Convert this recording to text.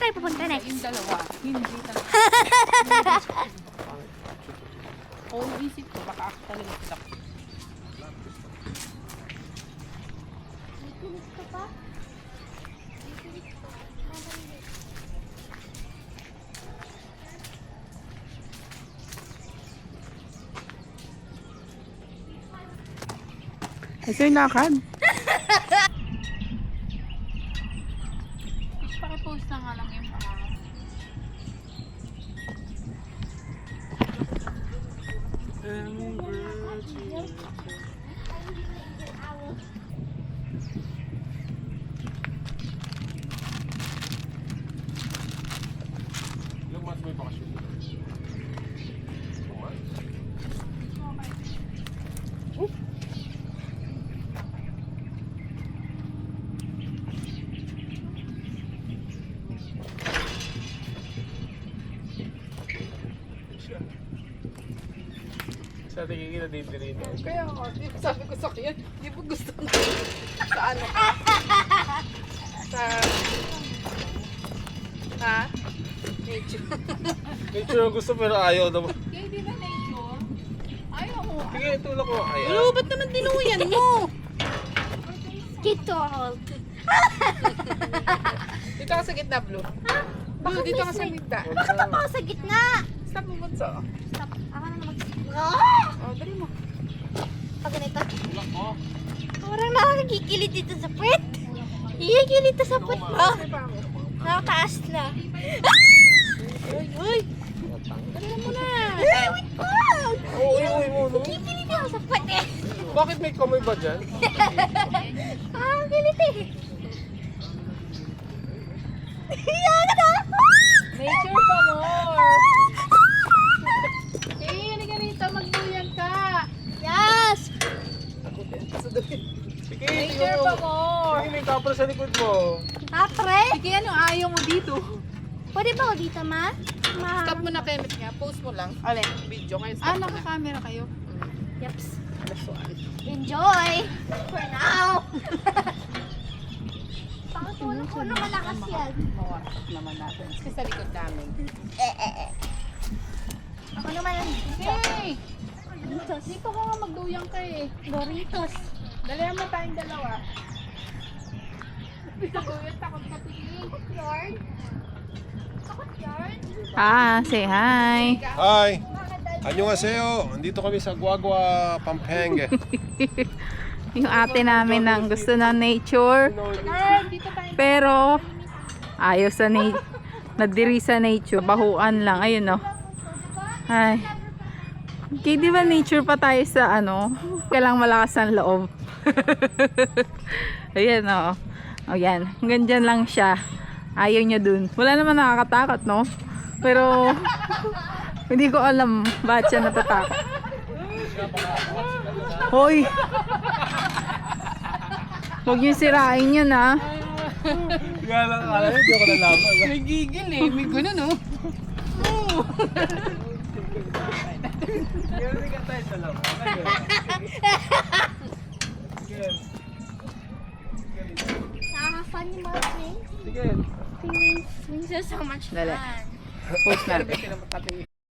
kayo pupunta next? Yung dalawa, hindi talaga. All visit ko, baka ako talaga kita. Kasi lakad. Pakipost na nga lang yung pangalan. Ilang months may bakasyon? 2 months? Sa tingin kita din dito. Kaya nga, sabi ko sa kanya, di ba gusto mo sa ano ka? Sa... Ha? Nature. Nature ang gusto pero ayaw naman. Kaya di ba nature? Ayaw mo. Sige, tulak ko. Ayaw. Ano, ba't naman dinuyan mo? Dito ako. Dito ka sa gitna, Blue. Blue, dito ka sa gitna. Bakit ako sa gitna? Stop mo bunso. Stop. Ako na mag... Oh, dali mo. Pag ganito. Tulak mo. Parang nakakakikilit dito sa puwet. Ikikilit to sa puwet mo. Kasi pa ako. Nakataas na. Uy, uy. Dali mo na. Ay, wait po! Uy mo. No? Kikilit ako sa puwet eh. Bakit may kamay ba dyan? Kilit eh. Yan na! Nature pa more. Eh, ano ganito? Magduyan ka. Yes! Sige, Nature pa more. Sige, may kapra sa likod mo. Kapre? Sige, ano ayaw mo dito? Pwede ba ako dito, ma? Stop mo na, Kenneth nga. Post mo lang. Alin? Video kayo. Stop mo na. Naka-camera kayo. Yeps. Lasuan. Enjoy! For now! Pakatulong ko na malakas yan. Mawasak naman natin. Kasi sa likod namin. Ako naman ang Hey! Doritos. Dito ka nga magduyang ka eh. Doritos. Dalihan mo tayong dalawa. Duyang takot ka tingin. Yard? Takot yard? Ah, say hi. Hi! Annyeonghaseyo! Andito kami sa Guagua, Pampanga. Yung ate namin nang gusto ng nature. Girl, dito tayo. Pero ayaw sa nadiri sa nature. Bahuan lang. Ayun oh. Ay. Okay, di ba nature pa tayo sa ano? Kailangang malakas ang loob. Ayan oh. O yan. Hanggang dyan lang siya. Ayaw niya dun. Wala naman nakakatakot, no? Pero hindi ko alam bakit siya natatakot. Hoy! Huwag niyo sirain yan, ha? Kaya lang akala niyo, hindi ako nalaman. May gigil eh. May gano'n oh. Kaya hindi ka tayo sa lang. Nakaka-fun yung mga swings. Sige. Swings are so much Dali. fun. Post na. Sila matabi.